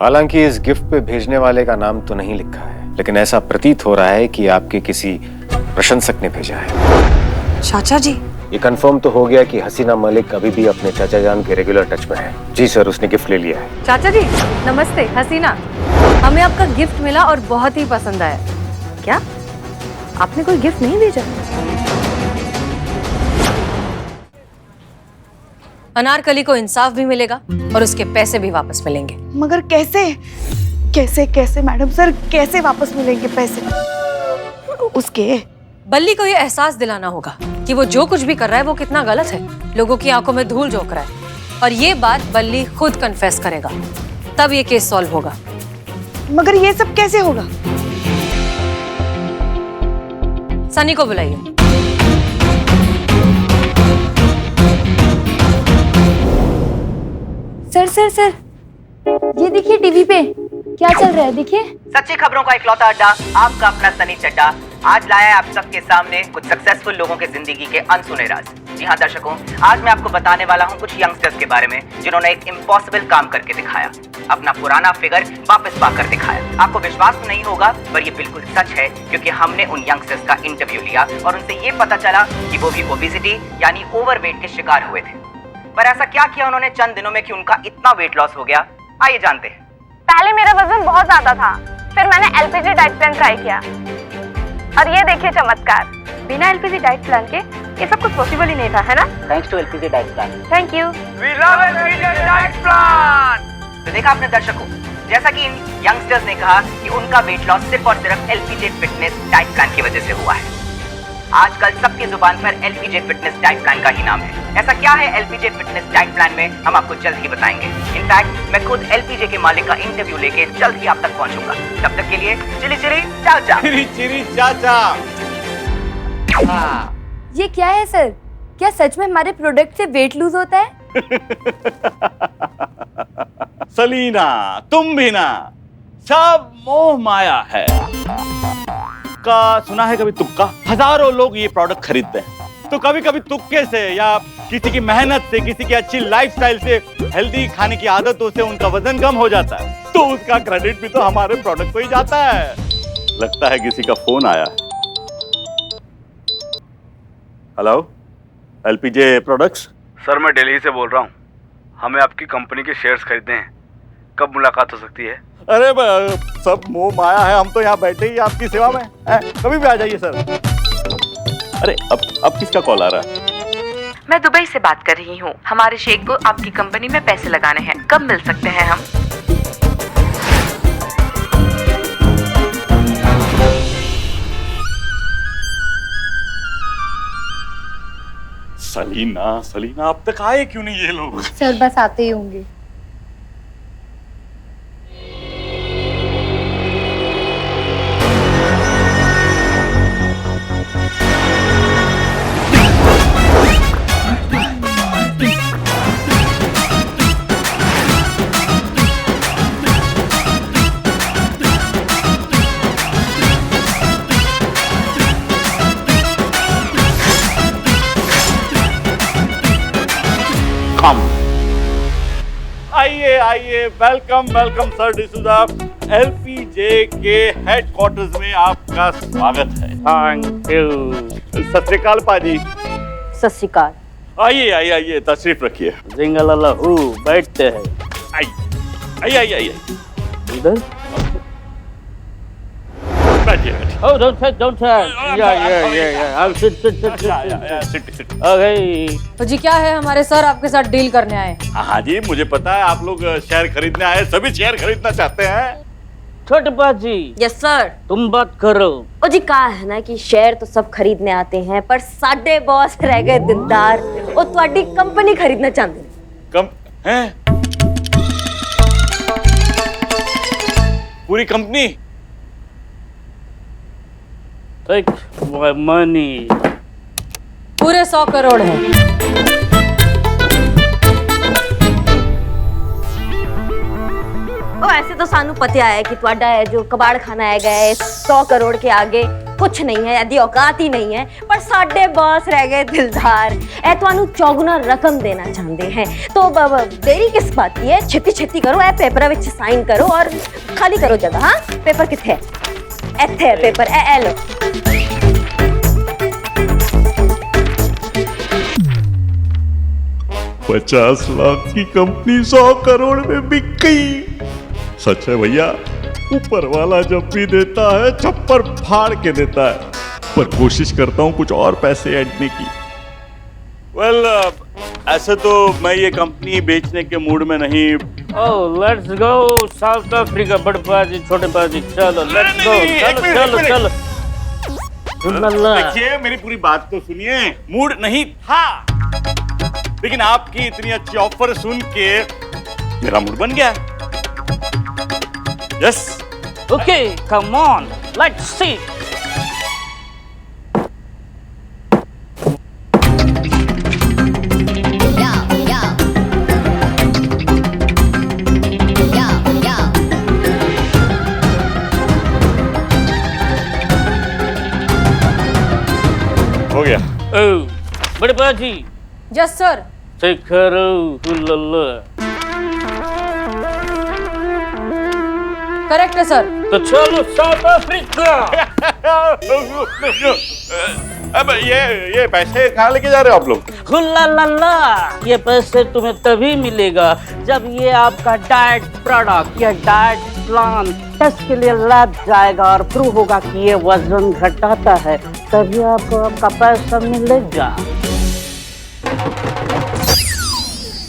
हालांकि इस गिफ्ट पे भेजने वाले का नाम तो नहीं लिखा है, लेकिन ऐसा प्रतीत हो रहा है कि आपके किसी प्रशंसक ने भेजा है। चाचा जी, ये कंफर्म तो हो गया कि हसीना मलिक अभी भी अपने चाचा जान के रेगुलर टच में है। जी सर, उसने गिफ्ट ले लिया है। चाचा जी नमस्ते। हसीना, हमें आपका गिफ्ट मिला और बहुत ही पसंद आया। क्या आपने कोई गिफ्ट नहीं भेजा? अनारकली को इंसाफ भी मिलेगा और उसके पैसे भी वापस मिलेंगे। मगर कैसे कैसे कैसे मैडम सर, कैसे वापस मिलेंगे पैसे उसके? बल्ली को ये एहसास दिलाना होगा कि वो जो कुछ भी कर रहा है वो कितना गलत है, लोगों की आंखों में धूल झोंक रहा है, और ये बात बल्ली खुद कन्फेस करेगा, तब ये केस सॉल्व होगा। मगर ये सब कैसे होगा? सनी को बुलाइए। सर ये देखिए टीवी पे क्या चल रहा है, देखिए। सच्ची खबरों का इकलौता अड्डा, आपका अपना सनी चड्डा आज लाया है आप सबके सामने कुछ सक्सेसफुल लोगों के जिंदगी के अनसुने राज। जी हाँ दर्शकों, आज मैं आपको बताने वाला हूँ कुछ यंगस्टर्स के बारे में जिन्होंने एक इम्पॉसिबल काम करके दिखाया, अपना पुराना फिगर वापस पाकर दिखाया। आपको विश्वास तो नहीं होगा पर ये बिल्कुल सच है, क्योंकि हमने उन यंगस्टर्स का इंटरव्यू लिया और उनसे ये पता चला कि वो भी ओबेसिटी यानी ओवरवेट के शिकार हुए थे। पर ऐसा क्या किया उन्होंने चंद दिनों में कि उनका इतना वेट लॉस हो गया, आइए जानते हैं। पहले मेरा वजन बहुत ज्यादा था, फिर मैंने एलपीजी डाइट प्लान ट्राई किया और ये देखिए चमत्कार, बिना एलपीजी डाइट प्लान के ये सब कुछ पॉसिबल ही नहीं था, है ना? Thanks to LPG diet plan. Thank you. We love LPG diet plan. तो देखा आपने दर्शकों, जैसा कि इन यंगस्टर्स ने कहा कि उनका वेट लॉस सिर्फ और सिर्फ एलपीजी फिटनेस डाइट प्लान की वजह से हुआ है। आजकल सबकी जुबान पर एलपीजी फिटनेस डाइट प्लान का ही नाम है। ऐसा क्या है एलपीजी फिटनेस डाइट प्लान में, हम आपको जल्द ही बताएंगे। इनफैक्ट मैं खुद एलपीजी के मालिक का इंटरव्यू लेके जल्द ही आप तक पहुंचूंगा। तब तक के लिए चिली चिली चाचा। चिरी चिरी चाचा। ये क्या है सर, क्या सच में हमारे प्रोडक्ट से वेट लूज होता है? सलीना, तुम भी ना, सब मोह माया है। का सुना है कभी तुक्का? हजारों लोग ये प्रोडक्ट खरीदते हैं, तो कभी कभी तुक्के से या किसी की मेहनत से, किसी की अच्छी लाइफस्टाइल से, हेल्दी खाने की आदतों से उनका वजन कम हो जाता है, तो उसका क्रेडिट भी तो हमारे प्रोडक्ट को ही जाता है। लगता है किसी का फोन आया है। Hello, LPG products. सर मैं दिल्ली से बोल रहा हूँ, हमें आपकी कंपनी के शेयर्स खरीदने हैं, कब मुलाकात हो सकती है? अरे सब मोह माया है, हम तो यहाँ बैठे ही आपकी सेवा में हैं, कभी भी आ जाइए सर। अरे अब किसका कॉल आ रहा है? मैं दुबई से बात कर रही हूँ, हमारे शेख को आपकी कंपनी में पैसे लगाने हैं, कब मिल सकते हैं हम? सलीना अब तक आए क्यों नहीं ये लोग? सर बस आते ही होंगे। आइए, वेलकम सर डिसूजा। एलपीजे के हेडक्वार्टर्स में आपका स्वागत है। Thank you. सत श्री अकाल पाजी। सत श्री अकाल। आइए तशरीफ रखिए। जिंगलाला हूँ, बैठते हैं। आइए इधर बैठिए। Oh, don't touch. Yeah. I'll sit. Okay. तो जी क्या है, हमारे सर आपके साथ डील करने आए। हाँ जी, मुझे पता है आप लोग शेयर खरीदने आए, सभी शेयर खरीदना चाहते हैं। छोटे बाजी। Yes sir. तुम बात करो। ओ जी कहा है ना कि शेयर तो सब खरीदने आते हैं, पर साडे बॉस रह गए दिलदार, वो तुम्हारी कंपनी खरीदना चाहते हैं। कम हैं? पूरी कंपनी? Take my money. पूरे 100 करोड़ है। ओ ऐसे तो सानू पता है कि तुम्हारा जो कबाड़ खाना है गया है 100 करोड़ के आगे कुछ नहीं है, यदि औकात ही नहीं है, पर साडे बॉस रह गए दिलदार। ए तुहानू चौगुना रकम देना चाहते हैं तो देरी किस बात की है? छेती छेती करो, ए पेपर विच साइन करो और खाली करो जगह। हाँ, पेपर किथे है? इत्थे है पेपर, ए लो। 50 लाख की कंपनी 100 करोड़ में बिक गई। सच है भैया, ऊपर वाला जब भी देता है छप्पर फाड़ के देता है, पर कोशिश करता हूं कुछ और पैसे ऐडने की। वेल, ऐसे तो मैं ये कंपनी बेचने के मूड में नहीं। ओह, लेट्स गो साउथ अफ्रीका। बड़े पाजी, छोटे पाजी, चलो लेट्स गो, चलो चलो चलो। देखिए, मेरी पूरी बात तो सुनिए। मूड नहीं था, लेकिन आपकी इतनी अच्छी ऑफर सुन के मेरा मूड बन गया। Yes, okay, come on, let's see. हो गया। ओह, बड़े पाजी, यस सर। करो हुल्लल्ला। करेक्ट है सर। तो चलो साउथ अफ्रीका। अब ये पैसे कहाँ लेके जा रहे हो आप लोग? हुल्लल्ला, ये पैसे तुम्हें तभी मिलेगा जब ये आपका डाइट प्रोडक्ट या डाइट प्लान टेस्ट के लिए लैब जाएगा और प्रूव होगा कि ये वजन घटाता है, तभी आपको आपका पैसा मिलेगा।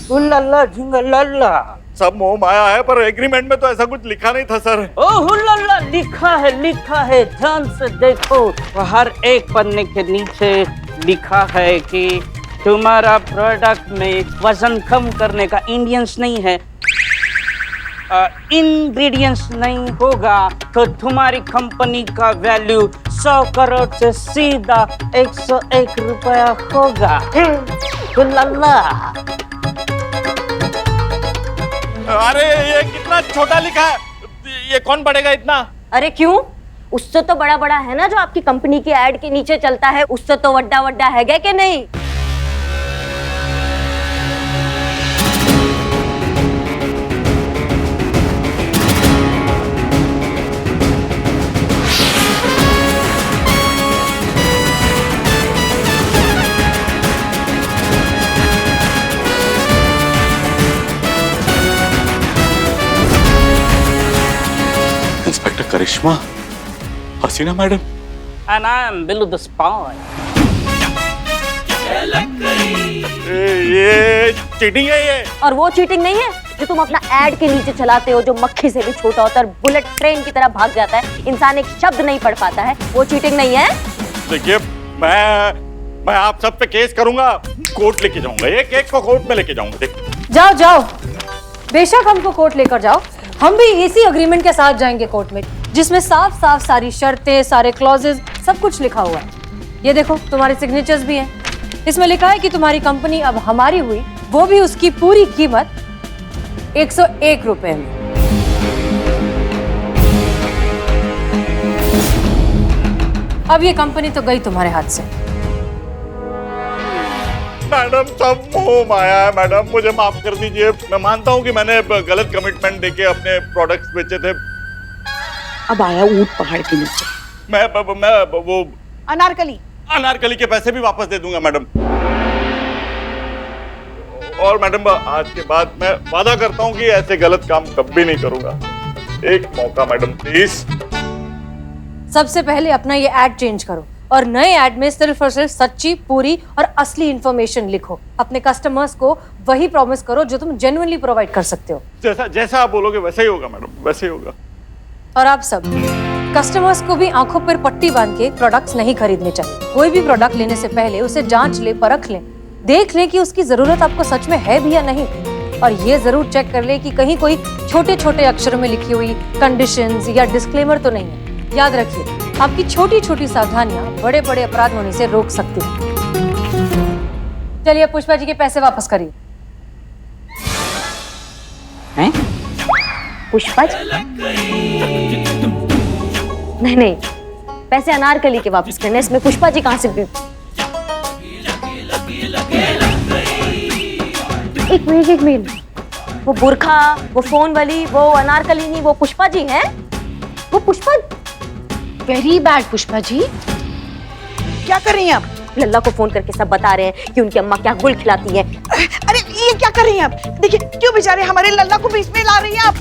हुल्लल्ला झिंगल्ला। सब मोह माया है, पर एग्रीमेंट में तो ऐसा कुछ लिखा नहीं था सर। ओ हुल्लल्ला, लिखा है, ध्यान से देखो। हर एक पन्ने के नीचे लिखा है कि तुम्हारा प्रोडक्ट में वजन कम करने का इंग्रेडिएंट्स नहीं है, इंग्रेडिएंट्स नहीं होगा तो तुम्हारी कंपनी का वैल्यू 100 करोड़ से सीधा 101 रुपया होगा। हुल्लल्ला। अरे ये कितना छोटा लिखा है, ये कौन पढ़ेगा इतना? अरे क्यों? उससे तो बड़ा बड़ा है ना जो आपकी कंपनी के ऐड के नीचे चलता है, उससे तो वड्डा वड्डा है कि नहीं? Inspector Karishma, Haseena madam, And I'm Billu the spy. ये चीटिंग है ये। और वो चीटिंग नहीं है जो तुम अपना ऐड के नीचे चलाते हो, जो मक्खी से भी छोटा होता है और बुलेट ट्रेन की तरह भाग जाता है, इंसान एक शब्द नहीं पढ़ पाता है, वो चीटिंग नहीं है। देखिए, मैं आप सब पे केस करूंगा, कोर्ट लेके जाऊंगा, एक एक को कोर्ट में लेके जाऊंगा। देख, जाओ, बेशक हमको कोर्ट लेकर जाओ, हम भी इसी अग्रीमेंट के साथ जाएंगे कोर्ट में, जिसमें साफ साफ सारी शर्तें, सारे क्लॉजेस, सब कुछ लिखा हुआ है। ये देखो, तुम्हारे सिग्नेचर्स भी हैं। इसमें लिखा है कि तुम्हारी कंपनी अब हमारी हुई, वो भी उसकी पूरी कीमत 101 रुपए में। अब ये कंपनी तो गई तुम्हारे हाथ से। मैडम, सब मोह माया है मैडम, मुझे माफ कर दीजिए। मैं मानता हूँ कि मैंने गलत कमिटमेंट देके अपने प्रोडक्ट्स बेचे थे। अब आया ऊंट पहाड़ के नीचे। मैं वो अनारकली के पैसे भी वापस दे दूंगा मैडम। और मैडम, आज के बाद मैं वादा करता हूँ कि ऐसे गलत काम कभी नहीं करूंगा। एक मौका मैडम, प्लीज। सबसे पहले अपना ये ऐड चेंज करो और नए ऐड में सिर्फ और सिर्फ सच्ची, पूरी और असली इंफॉर्मेशन लिखो। अपने कस्टमर्स को वही प्रॉमिस करो जो तुम जेन्युइनली प्रोवाइड कर सकते हो। जैसा आप बोलोगे वैसा ही होगा मैडम, वैसे ही होगा। और आप सब कस्टमर्स को भी आंखों पर पट्टी बांध के प्रोडक्ट्स नहीं खरीदने चाहिए। कोई भी प्रोडक्ट लेने से पहले उसे जांच ले, परख ले, देख ले कि उसकी जरूरत आपको सच में है भी या नहीं। और ये जरूर चेक कर ले कि कहीं कोई छोटे छोटे अक्षरों में लिखी हुई कंडीशंस या डिस्क्लेमर तो नहीं है। याद रखिए, आपकी छोटी छोटी सावधानियां बड़े बड़े अपराध होने से रोक सकती हैं। चलिए, पुष्पा जी के पैसे वापस करिए। हैं? पुष्पा जी? नहीं, पैसे अनारकली के वापस करने, इसमें पुष्पा जी कहाँ से भी। एक मिनट, वो बुरखा, वो फोन वाली, वो अनारकली नहीं, वो पुष्पा जी हैं? वो पुष्पा? Very bad Pushpa ji. क्या कर रही हैं आप? लल्ला को फोन करके सब बता रहे हैं कि उनकी अम्मा क्या गुल खिलाती है। अरे ये क्या कर रही हैं आप? देखिए क्यों बेचारे हमारे लल्ला को बीच में ला रही हैं आप?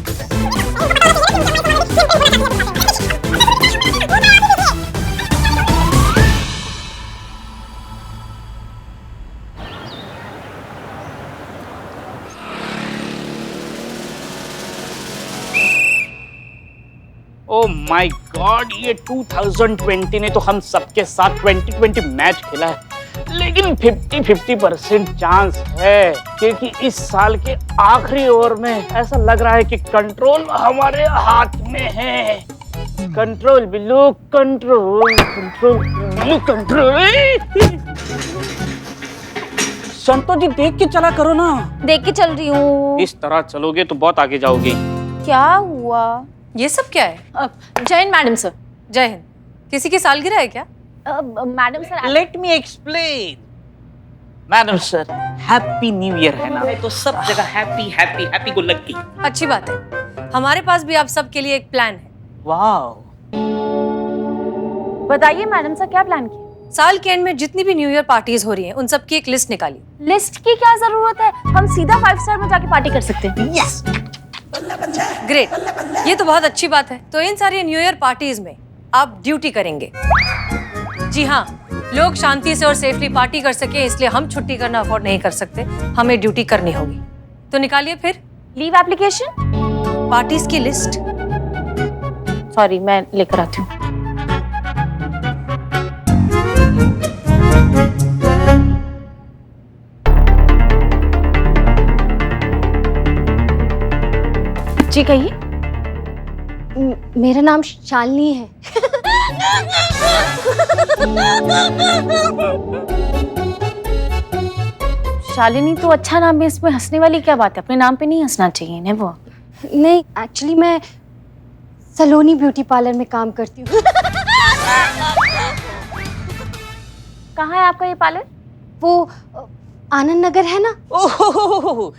ओ माय गॉड, ये 2020 ने तो हम सबके साथ 2020 मैच खेला है, लेकिन 50-50% चांस है क्योंकि इस साल के आखिरी ओवर में ऐसा लग रहा है कि कंट्रोल हमारे हाथ में है। Control Billu, control control Billu, control. संतो जी देख के चला करो ना। देख के चल रही हूँ। इस तरह चलोगे तो बहुत आगे जाओगे। क्या हुआ? ये सब क्या है? जय हिंद मैडम सर। जय हिंद। किसी की सालगिरह है क्या? Madam sir, let me explain. Madam sir, happy new year है ना, तो सब जगह हैप्पी हैप्पी हैप्पी को लग गई। अच्छी बात है। हमारे पास भी आप सबके लिए एक प्लान है। वाह, बताइए मैडम सर, क्या प्लान किया? साल के एंड में जितनी भी न्यू ईयर पार्टीज हो रही हैं, उन सब की एक लिस्ट निकाली। लिस्ट की क्या जरूरत है? हम सीधा 5 स्टार में जाके पार्टी कर सकते हैं। यस, ग्रेट, ये तो बहुत अच्छी बात है। तो इन सारी न्यू ईयर पार्टीज में आप ड्यूटी करेंगे। जी हाँ, लोग शांति से और सेफली पार्टी कर सके, इसलिए हम छुट्टी करना अफोर्ड नहीं कर सकते, हमें ड्यूटी करनी होगी। तो निकालिए फिर लीव एप्लीकेशन, पार्टीज की लिस्ट। सॉरी, मैं लेकर आती हूँ। जी कहिए। मेरा नाम शालिनी है। शालिनी तो अच्छा नाम है, इसमें हंसने वाली क्या बात है? अपने नाम पे नहीं हंसना चाहिए ना। वो नहीं, एक्चुअली मैं सलोनी ब्यूटी पार्लर में काम करती हूँ। कहाँ है आपका ये पार्लर? वो आनंद नगर है ना। ओह,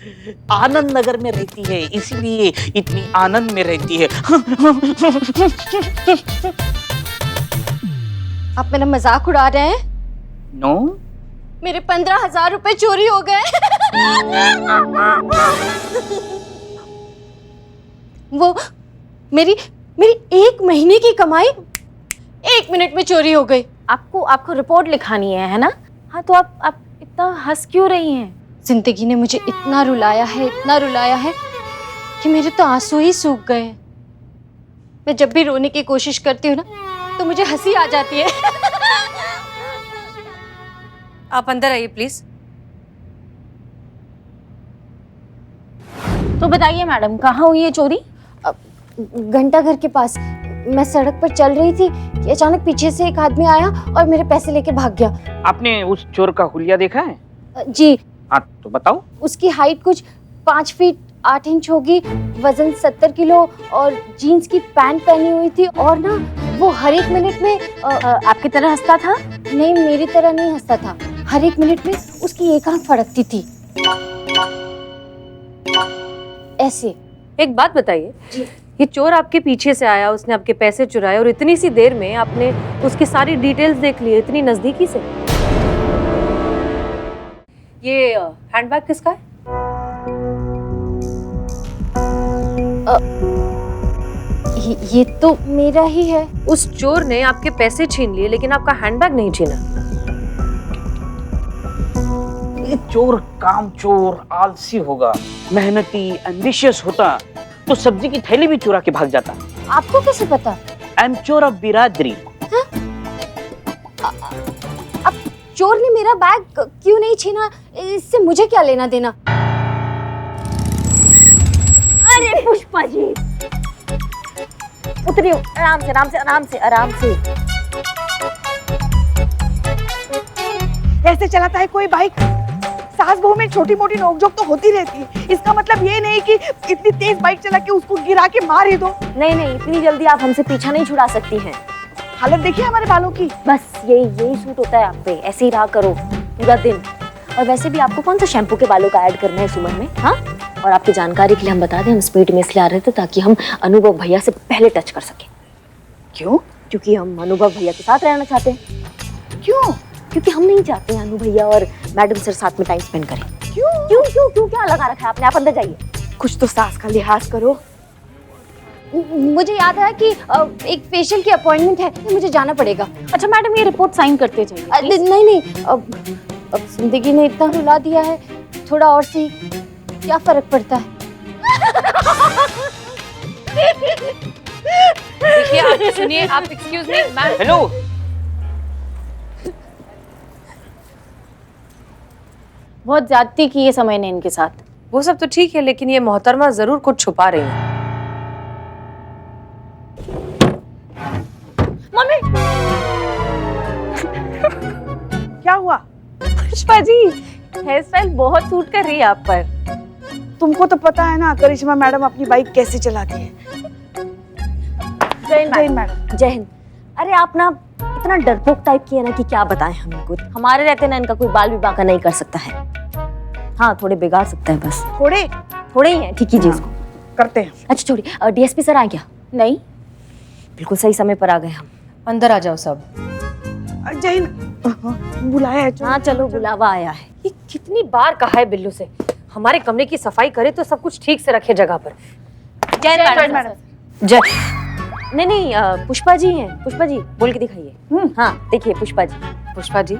आनंद नगर में रहती है, इसीलिए इतनी आनंद में रहती है। आप मेरा मजाक उड़ा रहे हैं? नो, मेरे 15,000 रुपए चोरी हो गए। वो मेरी 1 महीने की कमाई 1 मिनट में चोरी हो गई। आपको रिपोर्ट लिखानी है ना? हाँ, तो आप इतना हंस क्यों रही हैं? जिंदगी ने मुझे इतना रुलाया है कि मेरे तो आंसू ही सूख गए हैं। मैं जब भी रोने की कोशिश करती हूँ ना, तो मुझे हंसी आ जाती है। आप अंदर आइए प्लीज। तो बताइए मैडम, कहाँ हुई है चोरी? घंटा घर के पास। मैं सड़क पर चल रही थी कि अचानक पीछे से एक आदमी आया और मेरे पैसे लेके भाग गया। आपने उस चोर का हुलिया देखा है? जी। हाँ, तो बताओ। उसकी हाइट कुछ 5 फीट 8 इंच होगी, वजन 70 किलो और जीन्स की पैंट पहनी हुई थी, और ना वो हर एक मिनट में आपकी तरह हंसता था? नहीं, मेरी तरह नहीं हंसता था। हर एक मिनट में उसकी एक आंख फड़कती थी ऐसे। एक बात बताइए, ये चोर आपके पीछे से आया, उसने आपके पैसे चुराए और इतनी सी देर में आपने उसकी सारी डिटेल्स देख ली, इतनी नजदीकी से। ये हैंडबैग किसका है? ये तो मेरा ही है। उस चोर ने आपके पैसे छीन लिए, लेकिन आपका हैंडबैग नहीं छीना। ये चोर कामचोर आलसी होगा, मेहनती एम्बिशियस होता तो सब्जी की थैली भी चुरा के भाग जाता। आपको कैसे पता? आई एम चोर ऑफ बिरादरी। अब चोर ने मेरा बैग क्यों नहीं छीना, इससे मुझे क्या लेना देना? अरे पुष्पा जी, उतरिए, आराम से आराम से आराम से आराम से। ऐसे चलाता है कोई बाइक? सास बहू में छोटी मोटी नोकझोंक तो होती रहती है, इसका मतलब ये नहीं कि इतनी तेज बाइक चला के उसको गिरा के मार ही दो। नहीं, इतनी जल्दी आप हमसे पीछा नहीं छुड़ा सकती हैं। हालत देखिए हमारे बालों की। बस यही सूट होता है आप पे, ऐसे ही रहा करो पूरा दिन। और वैसे भी आपको कौन सा शैम्पू के बालों का ऐड करना है इस उम्र में, हाँ? और आपकी जानकारी के लिए हम बता दें, हम स्पीड में इसलिए आ रहे थे ताकि हम अनुभव भैया से पहले टच कर सके। क्यों? क्योंकि हम अनुभव भैया के साथ रहना चाहते हैं। क्यों? क्योंकि हम नहीं चाहते हैं अनु भैया और मैडम सर साथ में टाइम स्पेंड करें। क्यों? क्यों क्यों क्यों क्या लगा रखा है आपने? आप अंदर जाइए। कुछ तो सास का लिहाज करो। मुझे याद है कि एक फेशियल की अपॉइंटमेंट है, तो मुझे जाना पड़ेगा। अच्छा मैडम, ये रिपोर्ट साइन करते जाइए। नहीं, अब जिंदगी ने इतना रुला दिया है, थोड़ा और सी क्या फर्क पड़ता है। देखिए, आप सुनिए, आप एक्सक्यूज मी मैम। हेलो, बहुत ज्यादती की है समय ने इनके साथ। वो सब तो ठीक है, लेकिन ये मोहतरमा जरूर कुछ छुपा रही है। मम्मी क्या हुआ? पुष्पा जी, हेयर स्टाइल बहुत सूट कर रही है आप पर। तुमको तो पता है ना करिश्मा मैडम अपनी बाइक कैसे चलाती है। जय हिंद मैडम। जय हिंद। अरे आप ना इतना डरपोक टाइप की है ना कि क्या बताएं हम इनको। हमारे रहते ना इनका कोई बाल भी बांका नहीं कर सकता है। हाँ, थोड़े बिगाड़ सकता है बस। थोड़े ही हैं, ठीक कीजिए इसको। करते हैं। अच्छा छोड़िए, डीएसपी सर आए क्या? नहीं, बिल्कुल सही समय पर आ गए हम। अंदर आ जाओ सब। जय हिंद। बुलाया है? हाँ चलो, बुलावा आया है। ये कितनी बार कहा है बिल्लू से, हमारे कमरे की सफाई करे तो सब कुछ ठीक से रखे जगह पर। जय मैडम। जय। नहीं, पुष्पा जी हैं। पुष्पा जी बोल के दिखाइए। हाँ देखिए पुष्पा जी। पुष्पा जी,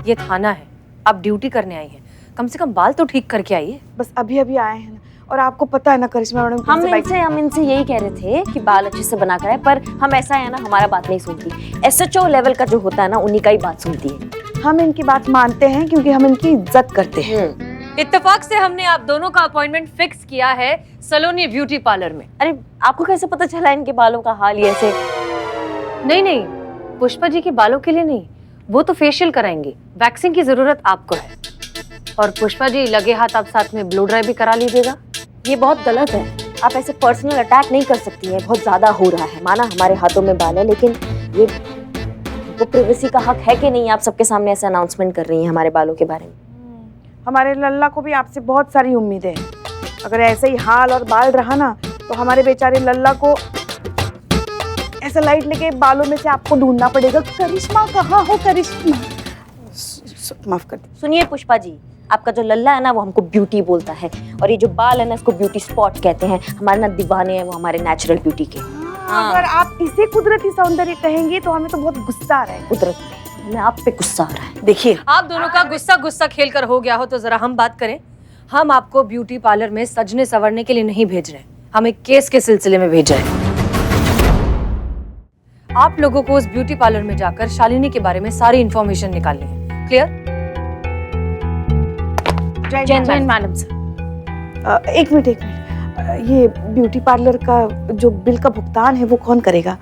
ये थाना है, आप ड्यूटी करने आई हैं, कम से कम बाल तो ठीक करके आइए। बस अभी आए हैं ना, और आपको पता है ना करिश्मा मैडम हम इनसे यही कह रहे थे कि बाल अच्छे से बना कर आए, पर हम ऐसा है ना, हमारा बात नहीं सुनती। एसएचओ लेवल का जो होता है ना, उन्हीं का ही बात सुनती है। हम इनकी बात मानते हैं क्योंकि हम इनकी इज्जत करते हैं। इत्तेफाक से हमने आप दोनों का अपॉइंटमेंट फिक्स किया है सलोनी ब्यूटी पार्लर में। अरे आपको कैसे पता चला इनके बालों का हाल ये ऐसे? नहीं, पुष्पा जी के बालों के लिए नहीं, वो तो फेशियल कराएंगे, वैक्सिंग की जरूरत आपको है। और पुष्पा जी लगे हाथ आप साथ में ब्लो ड्राई भी करा लीजिएगा। ये बहुत गलत है, आप ऐसे पर्सनल अटैक नहीं कर सकती हैं, बहुत ज्यादा हो रहा है। माना हमारे हाथों में बाल है, लेकिन ये वो प्रिवेसी का हक है कि नहीं? आप सबके सामने ऐसे अनाउंसमेंट कर रही हैं हमारे बालों के बारे में। हमारे लल्ला को भी आपसे बहुत सारी उम्मीदें हैं। अगर ऐसे ही हाल और बाल रहा ना, तो हमारे बेचारे लल्ला को ऐसा लाइट लेके बालों में से आपको ढूंढना पड़ेगा। करिश्मा कहाँ हो? करिश्मा, माफ कर दी। सुनिए पुष्पा जी, आपका जो लल्ला है ना, वो हमको ब्यूटी बोलता है, और ये जो बाल है ना, इसको ब्यूटी स्पॉट कहते हैं। हमारे ना दीवाने हैं वो हमारे नेचुरल ब्यूटी के। अगर आप इसे कुदरती सौंदर्य कहेंगे तो हमें तो बहुत गुस्सा आ रहा है। कुदरती, हमें आप पे गुस्सा आ रहा है। देखिए, आप दोनों का गुस्सा खेल कर हो गया हो तो जरा हम बात करें। हम आपको ब्यूटी पार्लर में सजने संवरने के लिए नहीं भेज रहे, हम एक केस के सिलसिले में भेज रहे हैं। आप लोगों को उस ब्यूटी पार्लर में जाकर शालिनी के बारे में सारी इंफॉर्मेशन निकालनी है। क्लियर? जय मैडम सर। एक मिनट, ये ब्यूटी पार्लर का जो बिल का भुगतान है वो कौन करेगा?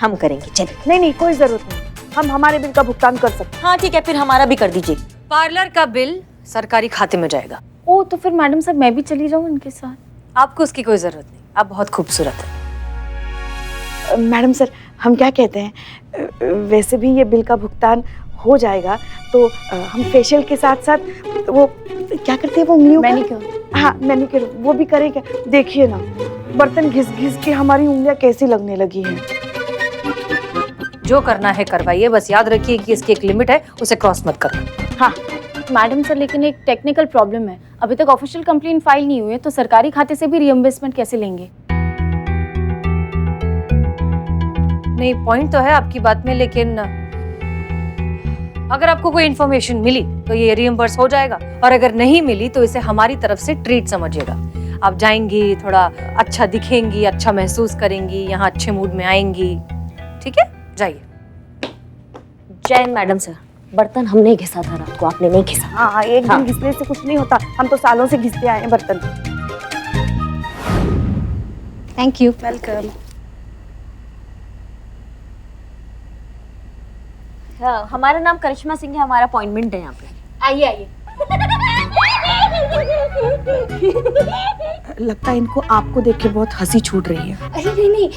हम करेंगे, चलिए। नहीं, कोई जरूरत नहीं, हम हमारे बिल का भुगतान कर सकते हैं। हाँ ठीक है, फिर हमारा भी कर दीजिए। पार्लर का बिल सरकारी खाते में जाएगा। ओ, तो फिर मैडम सर मैं भी चली जाऊँ इनके साथ? आपको उसकी कोई जरूरत नहीं, आप बहुत खूबसूरत है। मैडम सर, हम क्या कहते हैं, वैसे भी ये बिल का भुगतान हो जाएगा तो हम फेशियल के साथ साथ वो क्या करते हैं, वो उंगलियों का मैनीक्योर। हाँ, मैनीक्योर वो भी करेंगे। देखिए ना, बर्तन घिस घिस के हमारी उंगलियां कैसी लगने लगी हैं। जो करना है करवाइए, बस याद रखिए कि इसकी एक लिमिट है, उसे क्रॉस मत करना। हाँ मैडम सर, लेकिन एक टेक्निकल प्रॉब्लम है, अभी तक ऑफिशियल कंप्लेंट फाइल नहीं हुई है, तो सरकारी खाते से भी रिइंबर्समेंट कैसे लेंगे? नहीं, पॉइंट तो है आपकी बात में, लेकिन अगर आपको कोई इन्फॉर्मेशन मिली तो ये रिइंबर्स हो जाएगा, और अगर नहीं मिली तो इसे हमारी तरफ से ट्रीट समझिएगा। आप जाएंगी, थोड़ा अच्छा दिखेंगी, अच्छा महसूस करेंगी, यहाँ अच्छे मूड में आएंगी। ठीक है, जाइए। जय मैडम सर, बर्तन हमने घिसा था रात को, आपने नहीं घिसा। हाँ, एक दिन घिसने से कुछ नहीं होता, हम तो सालों से घिसते आए हैं बर्तन। Thank you. वेलकम। हाँ, हमारा नाम करिश्मा सिंह है, हमारा अपॉइंटमेंट है यहाँ पे। आइए आइए। लगता है इनको आपको देख के बहुत हंसी छूट रही है। अरे नहीं,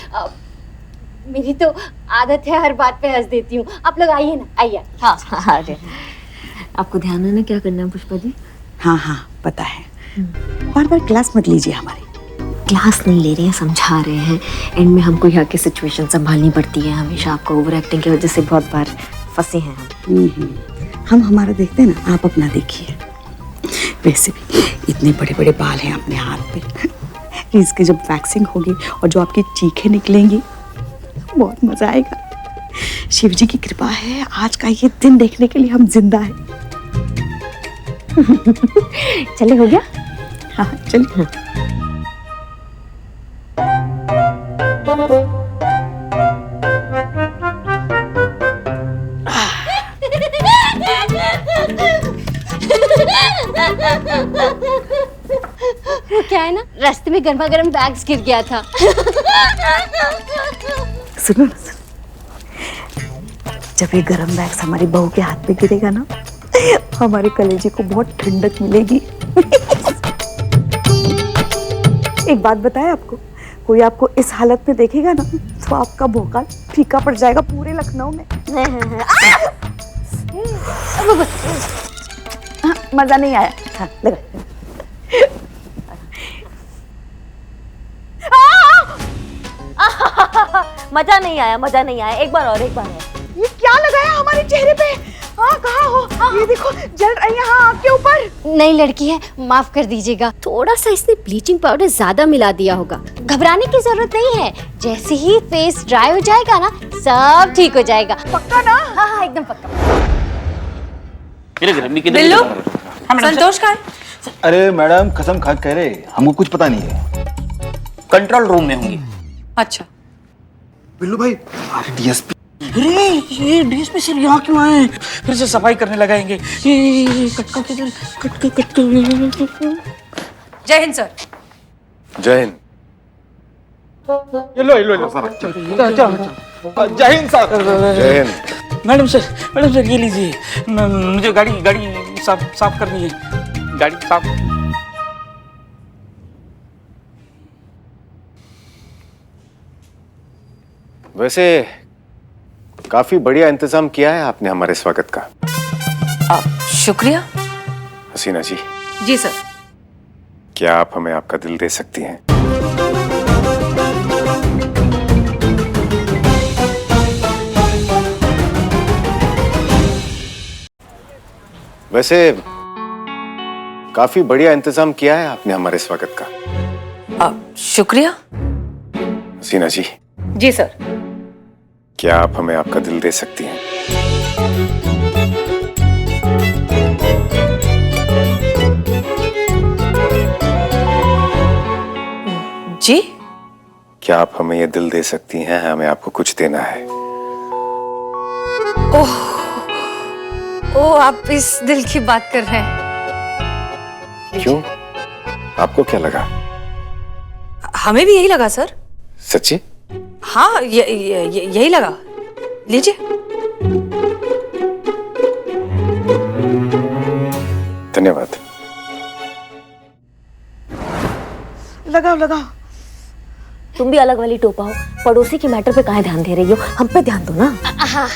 मेरी तो आदत है हर बात पे हंस देती हूँ। आप लोग आइए ना, आइए। हाँ हाँ आपको ध्यान है ना क्या करना है पुष्पा जी? हाँ हाँ पता है, बार बार क्लास मत लीजिए हमारी। क्लास नहीं ले रहे हैं, समझा रहे हैं। एंड में हमको यहाँ की सिचुएशन संभालनी पड़ती है हमेशा। आपको ओवर एक्टिंग की वजह से बहुत बार फंसे हैं हम हमारा देखते हैं ना, आप अपना देखिए। वैसे भी इतने बड़े बड़े बाल हैं अपने हाथ पे, इसकी जब वैक्सिंग होगी और जो आपकी चीखें निकलेंगी, बहुत मजा आएगा। शिव जी की कृपा है, आज का ये दिन देखने के लिए हम जिंदा हैं। चले, हो गया? हाँ चलिए। वो क्या है ना, रास्ते में गर्मा गर्म बैग्स गिर गया था। सुनो ना, जब ये गरम बैग्स हमारी बहू के हाथ पे गिरेगा ना, हमारे कलेजे को बहुत ठंडक मिलेगी। एक बात बताएं आपको, कोई आपको इस हालत में देखेगा ना, तो आपका भोकाल फीका पड़ जाएगा पूरे लखनऊ में। मजा नहीं आया? हाँ, लगा। मजा नहीं आया, मजा नहीं आया। एक बार और, एक बार और। ये क्या लगाया हमारे चेहरे पे? हाँ कहाँ हो? ये देखो जल रही है आँख के ऊपर। नई लड़की है, माफ कर दीजिएगा। थोड़ा सा इसने ब्लीचिंग पाउडर ज्यादा मिला दिया होगा। घबराने की जरूरत नहीं है, जैसे ही फेस ड्राई हो जाएगा ना, सब ठीक हो जाएगा। पक्का ना? हाँ हाँ एकदम पक्का। बिल्लू, संतोष का है? अरे मैडम कसम खा कह रहे, हमको कुछ पता नहीं है। कंट्रोल रूम में होंगी। अच्छा बिल्लू भाई, अरे डीएसपी। अरे ये डीएसपी सर यहाँ क्यों आए? फिर से सफाई करने लगाएंगे। ये कटका किधर? कटका। जय हिंद सर। जय हिंद। ये लो सर। जय हिंद सर। जय हिंद। मैडम सर ये लीजिए, मुझे गाड़ी साफ करनी है। गाड़ी साफ। वैसे काफी बढ़िया इंतजाम किया है आपने हमारे स्वागत का। शुक्रिया। हसीना जी। जी सर। क्या आप हमें आपका दिल दे सकती हैं? वैसे काफी बढ़िया इंतजाम किया है आपने हमारे स्वागत का। शुक्रिया। हसीना जी। जी सर। क्या आप हमें आपका दिल दे सकती हैं? जी। क्या आप हमें ये दिल दे सकती हैं? हमें आपको कुछ देना है। ओह, आप इस दिल की बात कर रहे हैं? क्यों? आपको क्या लगा? हमें भी यही लगा सर। सच्ची? हाँ, यही लगा। लीजिए। धन्यवाद। लगाओ। तुम भी अलग वाली टोपा हो, पड़ोसी की मैटर पे काहे ध्यान दे रही हो? हम पे ध्यान दो ना। हाँ।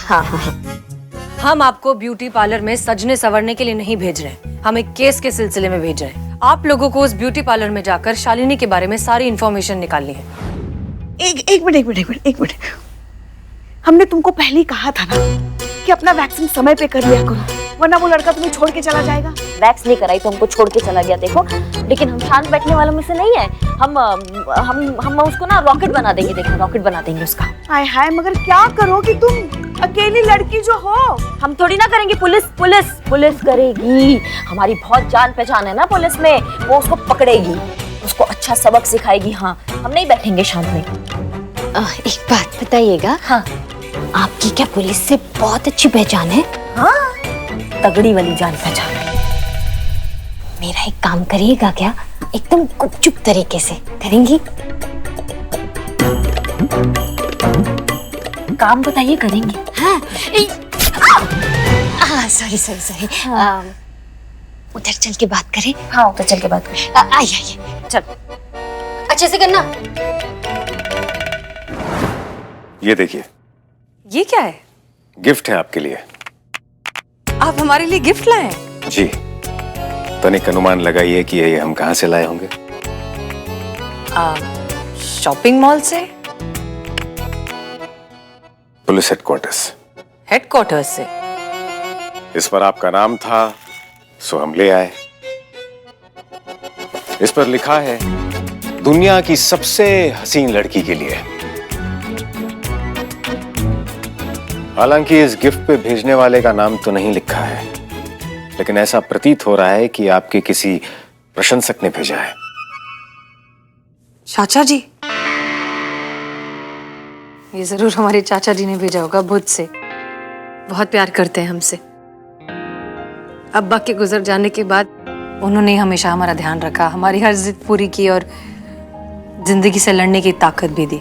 हम आपको ब्यूटी पार्लर में सजने संवरने के लिए नहीं भेज रहे हैं, हम एक केस के सिलसिले में भेज रहे हैं। आप लोगों को उस ब्यूटी पार्लर में जाकर शालिनी के बारे में सारी इंफॉर्मेशन निकालनी है। एक मिनट। हमने तुमको पहले ही कहा था ना कि अपना वैक्सीन समय पे कर लिया करो, वरना वो लड़का तुम्हें छोड़ के चला जाएगा। वैक्स नहीं कराई तो हमको छोड़ के चला गया। देखो, लेकिन हम शांत बैठने वालों में से नहीं है। हम उसको ना रॉकेट बना देंगे। देखो, रॉकेट बना देंगे उसका। हाय, मगर क्या करोगी तुम? अकेली लड़की जो हो। हम थोड़ी ना करेंगे। पुलिस करेगी। हमारी बहुत जान पहचान है ना पुलिस में, वो उसको पकड़ेगी, उसको अच्छा सबक सिखाएगी। हाँ, हम नहीं बैठेंगे शांत में। एक बात बताइएगा। हाँ। आपकी क्या पुलिस से बहुत अच्छी पहचान है? हाँ, तगड़ी वाली जान पहचान। मेरा एक काम करिएगा क्या? एकदम गुपचुप तरीके से करेंगी? काम बताइए, करेंगे। हाँ। सॉरी। उधर चल के बात करें। हाँ, उधर चल के बात करें। आइए। चल। अच्छे से करना। ये देखिए, ये क्या है? गिफ्ट है आपके लिए। आप हमारे लिए गिफ्ट लाए हैं? जी, तनिक अनुमान लगाइए कि ये हम कहां से लाए होंगे। शॉपिंग मॉल से? Police headquarters. हेडक्वार्टर्स से? इस पर आपका नाम था, सो हम ले आए। इस पर लिखा है दुनिया की सबसे हसीन लड़की के लिए। हालांकि इस गिफ्ट पे भेजने वाले का नाम तो नहीं लिखा है, लेकिन ऐसा प्रतीत हो रहा है कि आपके किसी प्रशंसक ने भेजा है। चाचा जी? ये जरूर हमारे चाचा जी ने भेजा होगा बुध से। बहुत प्यार करते हैं हमसे। अब्बा के गुजर जाने के बाद उन्होंने हमेशा हमारा ध्यान रखा, हमारी हर जिद पूरी की और जिंदगी से लड़ने की ताकत भी दी।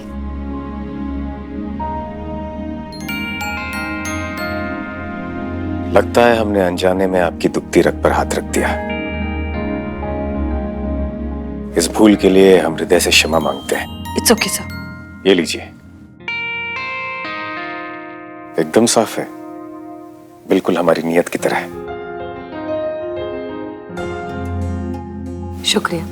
लगता है हमने अनजाने में आपकी दुखती रग पर हाथ रख दिया। इस भूल के लिए हम हृदय से क्षमा मांगते हैं। It's okay sir. ये लीजिए, एकदम साफ है, बिल्कुल हमारी नियत की तरह। शुक्रिया।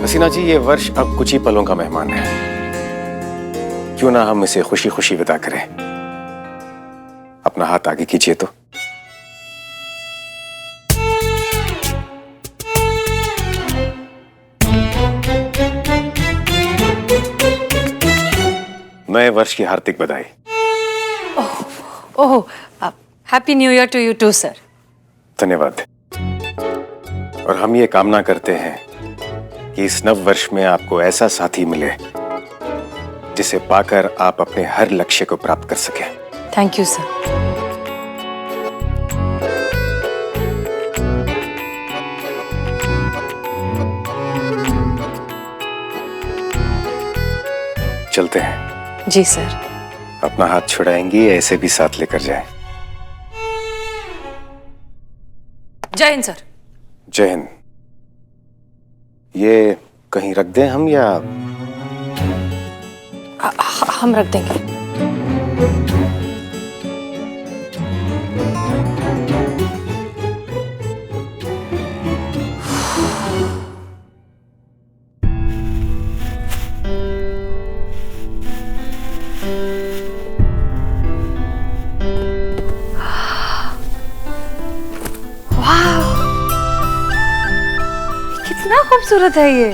हसीना जी, ये वर्ष अब कुछ ही पलों का मेहमान है। क्यों ना हम इसे खुशी खुशी विदा करें। अपना हाथ आगे कीजिए तो। नए वर्ष की हार्दिक बधाई। Oh, happy new year to you too sir. धन्यवाद। और हम ये कामना करते हैं कि इस नव वर्ष में आपको ऐसा साथी मिले जिसे पाकर आप अपने हर लक्ष्य को प्राप्त कर सकें। Thank you sir. चलते हैं। जी सर। अपना हाथ छुड़ाएंगी या ऐसे भी साथ लेकर जाएं? जय हिंद सर। जय हिंद। ये कहीं रख दें हम या? हम रख देंगे। कितना खूबसूरत है ये।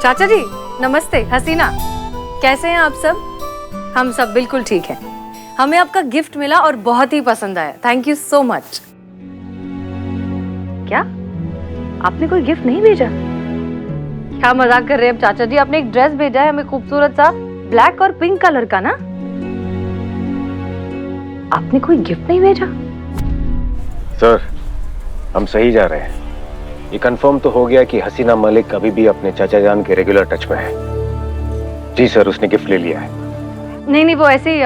चाचा जी नमस्ते। हसीना, कैसे हैं आप सब? हम सब बिल्कुल ठीक हैं। हमें आपका गिफ्ट मिला और बहुत ही पसंद आया। Thank you so much. क्या आपने कोई गिफ्ट नहीं भेजा? क्या मजाक कर रहे हैं चाचा जी? आपने एक ड्रेस भेजा है हमें, खूबसूरत सा ब्लैक और पिंक कलर का ना। आपने कोई गिफ्ट नहीं भेजा? सर, हम सही जा रहे हैं। ये कंफर्म तो हो गया कि हसीना मलिक अभी भी अपने चाचा जान के रेगुलर टच में है। जी सर, उसने गिफ्ट ले लिया है। नहीं नहीं, वो ऐसे ही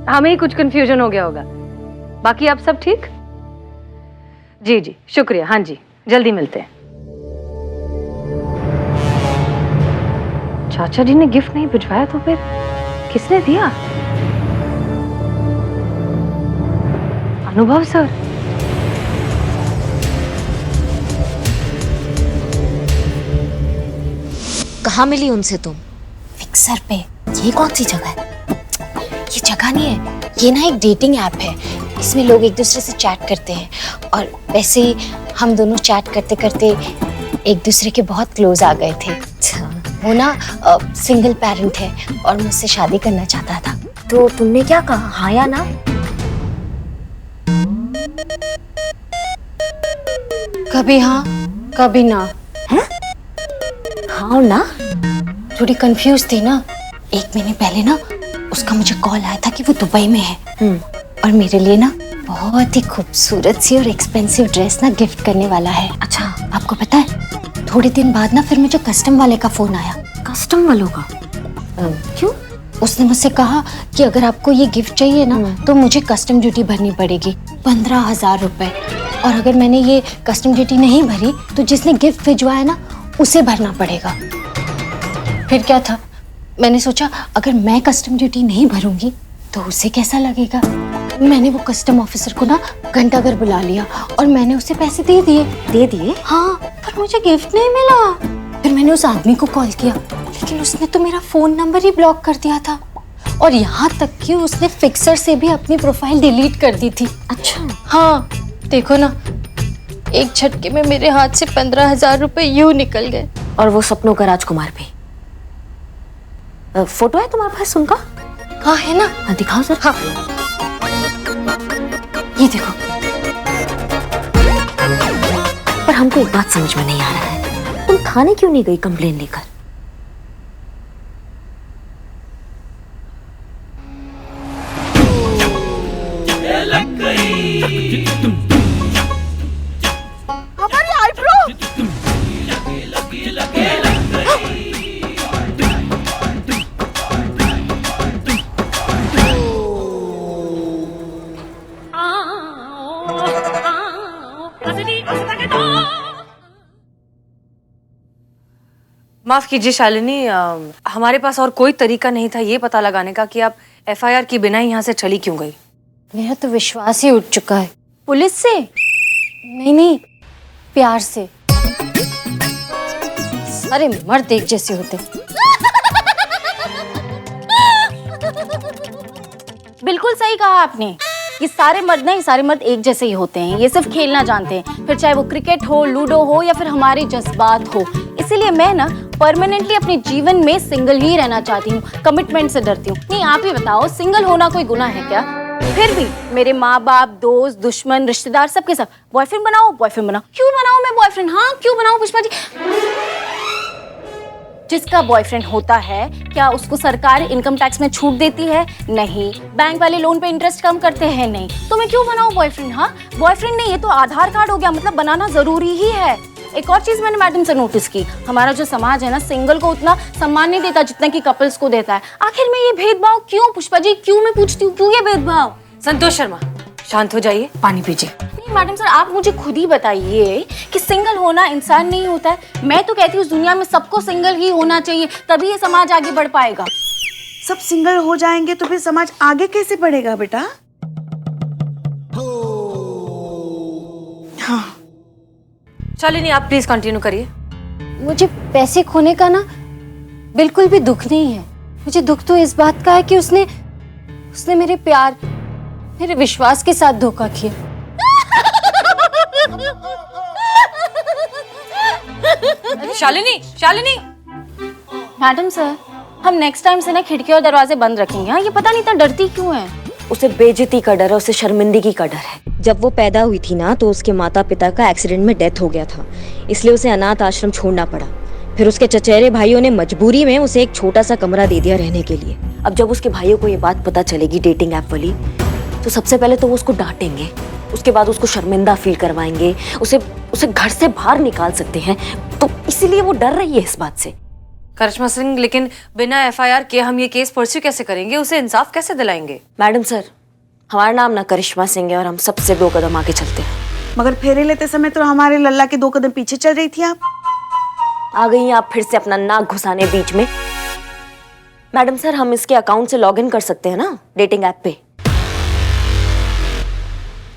हमें ही कुछ कंफ्यूजन हो गया होगा। बाकी आप सब ठीक? जी जी शुक्रिया। हाँ जी, जल्दी मिलते हैं। चाचा जी ने गिफ्ट नहीं भिजवाया तो फिर किसने दिया? अनुभव सर। कहाँ मिली उनसे तुम? फिक्सर पे। ये कौन सी जगह है? ये जगह नहीं है, ये ना एक डेटिंग ऐप है। इसमें लोग एक दूसरे से चैट करते हैं और वैसे ही हम दोनों चैट करते करते एक दूसरे के बहुत क्लोज आ गए थे। वो ना सिंगल पेरेंट है और मुझसे शादी करना चाहता था। तो तुमने क्या कहा, हाँ या ना? कभी हाँ कभी ना। है? हाँ और ना? थोड़ी कंफ्यूज थी ना। एक महीने पहले ना उसका मुझे कॉल आया था कि वो दुबई में है और मेरे लिए ना बहुत ही खूबसूरत सी और एक्सपेंसिव ड्रेस ना गिफ्ट करने वाला है। अच्छा, आपको पता है थोड़े दिन बाद ना फिर मुझे कस्टम वाले का फोन आया। कस्टम वालों का? क्यों? उसने मुझसे कहा कि अगर आपको ये गिफ्ट चाहिए ना तो मुझे कस्टम ड्यूटी भरनी पड़ेगी 15,000 रुपए, और अगर मैंने ये कस्टम ड्यूटी नहीं भरी तो जिसने गिफ्ट भिजवाया ना उसे भरना पड़ेगा। फिर क्या था, मैंने सोचा अगर मैं कस्टम ड्यूटी नहीं भरूंगी तो उसे कैसा लगेगा। मैंने वो कस्टम ऑफिसर को ना घंटा घर बुला लिया और मैंने उसे पैसे दे दिए। दे दिए? हाँ, पर मुझे गिफ्ट नहीं मिला। फिर मैंने उस आदमी को कॉल किया, लेकिन उसने तो मेरा फोन नंबर ही ब्लॉक कर दिया था, और यहाँ तक कि उसने फिक्सर से भी अपनी प्रोफाइल डिलीट कर दी थी। अच्छा। हाँ, देखो ना, एक झटके में मेरे हाथ से 15,000 रुपए यूं निकल गए। और वो सपनों का राजकुमार भी। फोटो है तुम्हारे पास उनका? हाँ है ना। हाँ, दिखाओ सर। हाँ, ये देखो। पर हमको एक बात समझ में नहीं आ रहा है, तुम थाने क्यों नहीं गई कंप्लेन लेकर? हमारी आईब्रो। माफ कीजिए शालिनी, हमारे पास और कोई तरीका नहीं था ये पता लगाने का कि आप एफआईआर की बिना ही यहाँ से चली क्यों गई। मेरा तो विश्वास ही उठ चुका है। पुलिस से? नहीं, प्यार से। सारे मर्द एक जैसे होते। बिल्कुल सही कहा आपने, ये सारे मर्द नहीं, सारे मर्द एक जैसे ही होते हैं। ये सिर्फ खेलना जानते हैं, फिर चाहे वो क्रिकेट हो, लूडो हो या फिर हमारे जज्बात हो। इसीलिए मैं ना परमानेंटली अपने जीवन में सिंगल ही रहना चाहती हूँ, कमिटमेंट से डरती हूँ। नहीं, आप ही बताओ, सिंगल होना कोई गुनाह है क्या? फिर भी मेरे माँ बाप, दोस्त, दुश्मन, रिश्तेदार सबके सब बॉयफ्रेंड बनाओ, बॉयफ्रेंड बनाओ। क्यों बनाओ मैं बॉयफ्रेंड? हाँ, क्यों बनाओ पुष्पा जी? जिसका बॉयफ्रेंड होता है क्या उसको सरकार इनकम टैक्स में छूट देती है? नहीं। बैंक वाले लोन पे इंटरेस्ट कम करते हैं? नहीं। तो मैं क्यों बनाऊं बॉयफ्रेंड? हाँ, बॉयफ्रेंड नहीं, ये तो आधार कार्ड हो गया, मतलब बनाना जरूरी ही है। एक और चीज मैंने मैडम से नोटिस की, हमारा जो समाज है ना, सिंगल को उतना सम्मान नहीं देता जितना कि कपल्स को देता है। आखिर में ये भेदभाव क्यों पुष्पा जी? क्यों, मैं पूछती हूँ, क्यों ये भेदभाव? संतोष शर्मा, शांत हो जाइए, पानी पीजिए। नहीं मैडम सर, आप मुझे खुद ही बताइए कि सिंगल होना इंसान नहीं होता है। मैं तो कहती हूँ उस दुनिया में सबको सिंगल ही होना चाहिए, तभी ये समाज आगे बढ़ पाएगा। सब सिंगल हो जाएंगे तो फिर समाज आगे कैसे बढ़ेगा बेटा? हाँ। शालिनी, आप प्लीज कंटिन्यू करिए। मुझे पैसे खोने का ना बिल्कुल भी दुख नहीं है। मुझे दुख तो इस बात का है कि उसने मेरे प्यार, मेरे विश्वास के साथ धोखा किया। शालिनी, शालिनी। मैडम सर, हम नेक्स्ट टाइम से ना खिड़की और दरवाजे बंद रखेंगे। हाँ, ये पता नहीं था डरती क्यों है। उसे बेइज्जती का डर है, उसे शर्मिंदगी का डर है। जब वो पैदा हुई थी ना तो उसके माता पिता का एक्सीडेंट में डेथ हो गया था, इसलिए उसे अनाथ आश्रम छोड़ना पड़ा। फिर उसके चचेरे भाइयों ने मजबूरी में उसे एक छोटा सा कमरा दे दिया रहने के लिए। अब जब उसके भाइयों को ये बात पता चलेगी डेटिंग ऐप वाली, तो सबसे पहले तो वो उसको डांटेंगे, उसके बाद उसको शर्मिंदा फील करवाएंगे, उसे घर से बाहर निकाल सकते हैं। तो इसीलिए वो डर रही है इस बात से। करिश्मा सिंह, लेकिन बिना एफआईआर के हम ये केस परस्यू कैसे करेंगे? उसे इंसाफ कैसे दिलाएंगे? मैडम सर, हमारा नाम ना करिश्मा सिंह है और हम सबसे 2 कदम आगे चलते हैं। मगर फेरे लेते समय तो हमारे लल्ला के 2 कदम पीछे चल रही थी आप। आ गई आप फिर से अपना नाक घुसाने बीच में। मैडम सर, हम इसके अकाउंट से लॉगिन कर सकते हैं ना डेटिंग ऐप पे?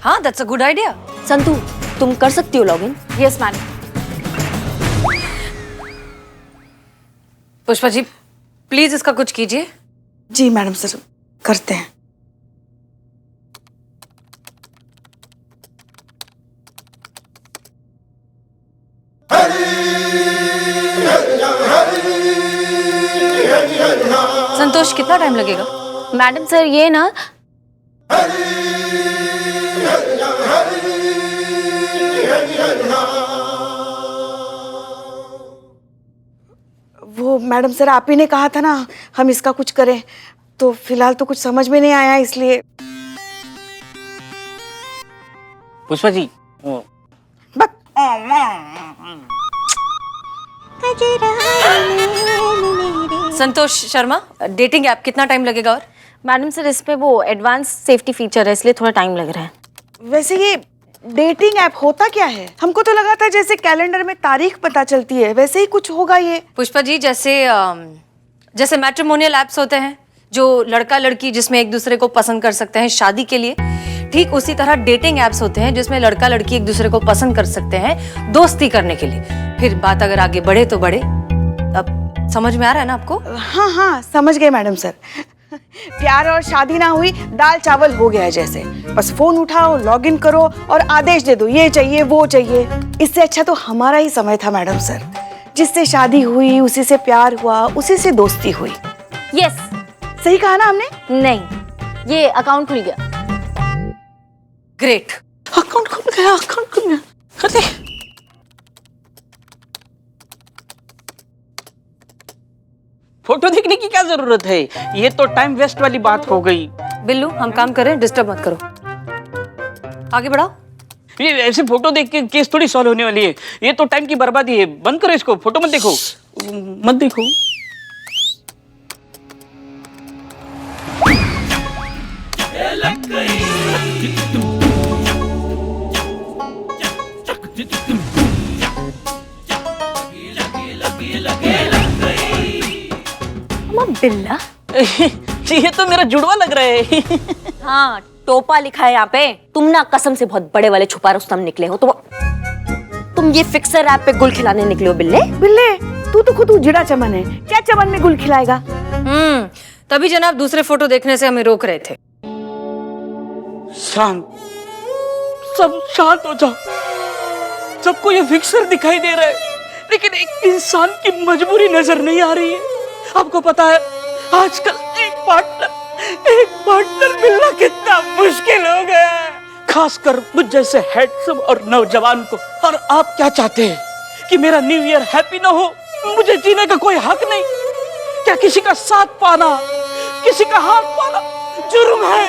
हाँ, that's a good idea. Santu, तुम कर सकती हो login? Yes madam. Pushpa ji, please इसका कुछ कीजिए। जी मैडम सर, करते हैं। संतोष, कितना टाइम लगेगा? मैडम सर, ये ना वो मैडम सर, आप ही ने कहा था ना हम इसका कुछ करें, तो फिलहाल तो कुछ समझ में नहीं आया, इसलिए। पुष्पा जी, संतोष शर्मा, डेटिंग ऐप कितना टाइम लगेगा? और मैडम सर इस पे वो एडवांस सेफ्टी फीचर है इसलिए थोड़ा टाइम लग रहा है। वैसे ये डेटिंग ऐप होता क्या है? हमको तो लगा था जैसे कैलेंडर में तारीख पता चलती है वैसे ही कुछ होगा ये। पुष्पा जी, जैसे मैट्रिमोनियल ऐप्स होते हैं जो लड़का लड़की जिसमें एक दूसरे को पसंद कर सकते हैं शादी के लिए, ठीक उसी तरह डेटिंग ऐप्स होते हैं जिसमें लड़का लड़की एक दूसरे को पसंद कर सकते हैं दोस्ती करने के लिए। फिर बात अगर आगे बढ़े तो बढ़े। अब समझ में आ रहा है ना आपको? हाँ हाँ समझ गए मैडम सर। प्यार और शादी ना हुई, दाल चावल हो गया है जैसे। बस फोन उठाओ, लॉगिन करो और आदेश दे दो, ये चाहिए वो चाहिए। इससे अच्छा तो हमारा ही समय था मैडम सर। जिससे शादी हुई उसी से प्यार हुआ, उसी से दोस्ती हुई। यस, सही कहा ना हमने? नहीं, ये अकाउंट खुल गया। ग्रेट, अकाउंट खुल गया, अकाउंट खुल गया। अरे फोटो देखने की क्या जरूरत है? ये तो टाइम वेस्ट वाली बात हो गई। बिल्लू, हम काम कर रहे हैं, डिस्टर्ब मत करो। आगे बढ़ाओ। ये ऐसे फोटो देख के केस थोड़ी सॉल्व होने वाली है। ये तो टाइम की बर्बादी है। बंद करो इसको, फोटो मत देखो, मत देखो। बिल्ला ये तो मेरा जुड़वा लग रहा है। हाँ, टोपा लिखा है यहाँ पे। तुम ना कसम से बहुत बड़े वाले छुपा रुस्तम निकले हो। तुम ये फिक्सर ऐप पे गुल खिलाने निकले हो बिल्ले। बिल्ले, तू तो खुद उजड़ा चमन है, क्या चमन में गुल खिलाएगा? तभी जनाब दूसरे फोटो देखने से हमें रोक रहे थे। शांत, सब शांत हो जाओ। सबको ये फिक्सर दिखाई दे रहा है लेकिन एक इंसान की मजबूरी नजर नहीं आ रही है। आपको पता है आजकल एक पार्टनर मिलना कितना मुश्किल हो गया है, खासकर मुझ जैसे हैंडसम और नौजवान को। और आप क्या चाहते हैं कि मेरा न्यू ईयर हैप्पी ना हो? मुझे जीने का कोई हक नहीं? क्या किसी का साथ पाना, किसी का हाथ पाना जुर्म है?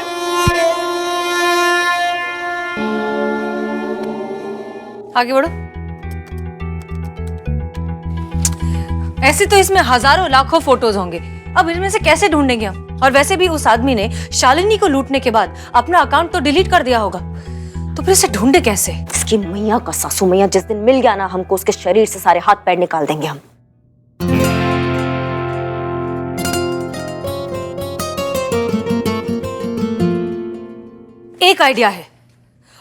आगे बढ़ो। ऐसे तो इसमें हजारों लाखों फोटोज होंगे, अब इनमें से कैसे ढूंढेंगे हम? और वैसे भी उस आदमी ने शालिनी को लूटने के बाद अपना अकाउंट तो डिलीट कर दिया होगा, तो फिर इसे ढूंढे कैसे? इसकी मैया का सासू मैया जिस दिन मिल गया ना, हमको उसके शरीर से सारे हाथ पैर निकाल देंगे हम। एक आइडिया है,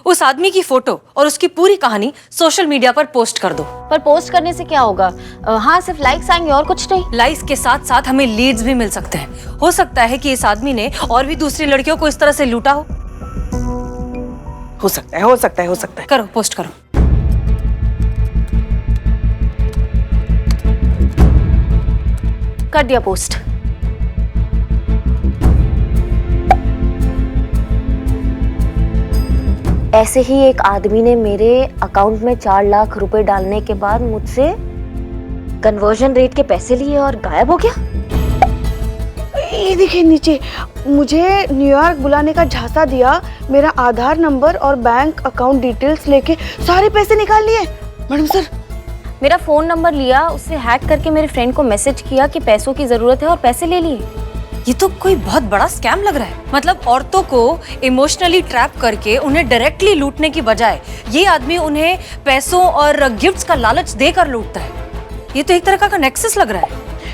उस आदमी की फोटो और उसकी पूरी कहानी सोशल मीडिया पर पोस्ट कर दो। पर पोस्ट करने से क्या होगा? हाँ, सिर्फ लाइक्स आएंगे और कुछ नहीं। लाइक्स के साथ साथ हमें लीड्स भी मिल सकते हैं। हो सकता है कि इस आदमी ने और भी दूसरी लड़कियों को इस तरह से लूटा हो। हो सकता है, हो सकता है, हो सकता है। करो, पोस्ट करो। कर दिया पोस्ट। ऐसे ही एक आदमी ने मेरे अकाउंट में 4 लाख रुपए डालने के बाद मुझसे कन्वर्जन रेट के पैसे लिए और गायब हो गया। ये देखिए नीचे, मुझे न्यूयॉर्क बुलाने का झांसा दिया, मेरा आधार नंबर और बैंक अकाउंट डिटेल्स लेके सारे पैसे निकाल लिए। मैडम सर, मेरा फोन नंबर लिया, उससे हैक करके मेरे फ्रेंड को मैसेज किया कि पैसों की जरूरत है और पैसे ले लिए। ये तो कोई बहुत बड़ा स्कैम लग रहा है। मतलब औरतों को इमोशनली ट्रैप करके उन्हें डायरेक्टली लूटने की बजाय ये आदमी उन्हें पैसों और गिफ्ट्स का लालच देकर लूटता है। ये तो एक तरह का नेक्सस लग रहा है।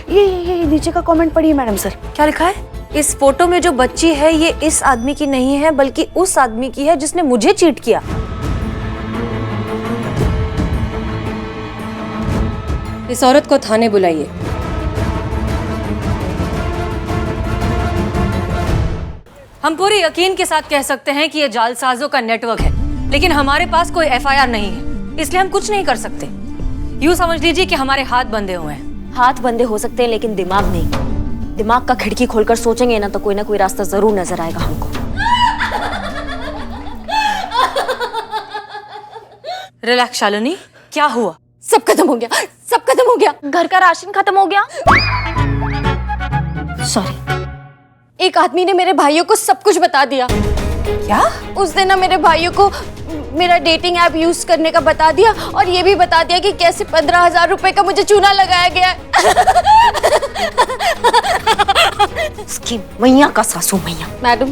ये नीचे का कमेंट पढ़िए मैडम सर। क्या लिखा है? इस फोटो में जो बच्ची है ये इस आदमी की नहीं है बल्कि उस आदमी की है जिसने मुझे चीट किया। इस औरत को थाने बुलाइए। हम पूरे यकीन के साथ कह सकते हैं कि ये जालसाजों का नेटवर्क है, लेकिन हमारे पास कोई एफआईआर नहीं है, इसलिए हम कुछ नहीं कर सकते। यूं समझ लीजिए कि हमारे हाथ बंधे हुए हैं। हाथ बंधे हो सकते हैं लेकिन दिमाग नहीं। दिमाग का खिड़की खोलकर सोचेंगे ना तो कोई ना कोई रास्ता जरूर नजर आएगा हमको। रिलैक्स शालिनी, क्या हुआ? सब खत्म हो गया, सब खत्म हो गया। घर का राशन खत्म हो गया। सॉरी, एक आदमी ने मेरे भाइयों को सब कुछ बता दिया। क्या? उस दिन ना मेरे भाइयों को मेरा डेटिंग ऐप यूज करने का बता दिया और ये भी बता दिया कि कैसे 15,000 रुपए का मुझे चूना लगाया गया है। उसकी मैया का सासू मैया। मैडम,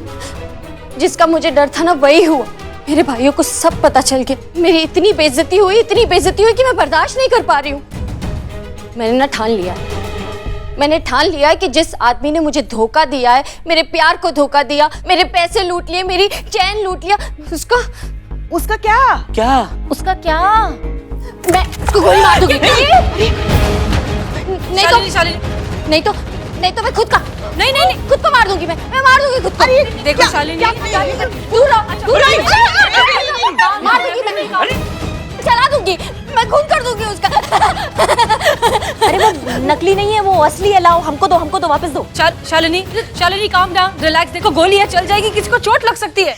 जिसका मुझे डर था ना वही हुआ। मेरे भाइयों को सब पता चल गया। मेरी इतनी बेइज्जती हुई कि मैं बर्दाश्त नहीं कर पा रही हूँ। मैंने ठान लिया कि जिस आदमी ने मुझे धोखा दिया है, मेरे प्यार को धोखा दिया, मेरे पैसे लूट लिए, मेरी चैन लूट लिया, उसका क्या उसका क्या मैं उसको गोली मार दूंगी। नहीं तो मैं खुद को मार दूंगी। मैं मार दूंगी खुद को। देखो शालिनी, दूर रहो। मार दूंगी मैं, चला दूंगी मैं, खून कर दूंगी उसका। अरे वो नकली नहीं है, वो असली है। लाओ, हमको दो, वापस दो। Shalini calm down, relax. देखो गोली है, चल जाएगी, किसी को चोट लग सकती है।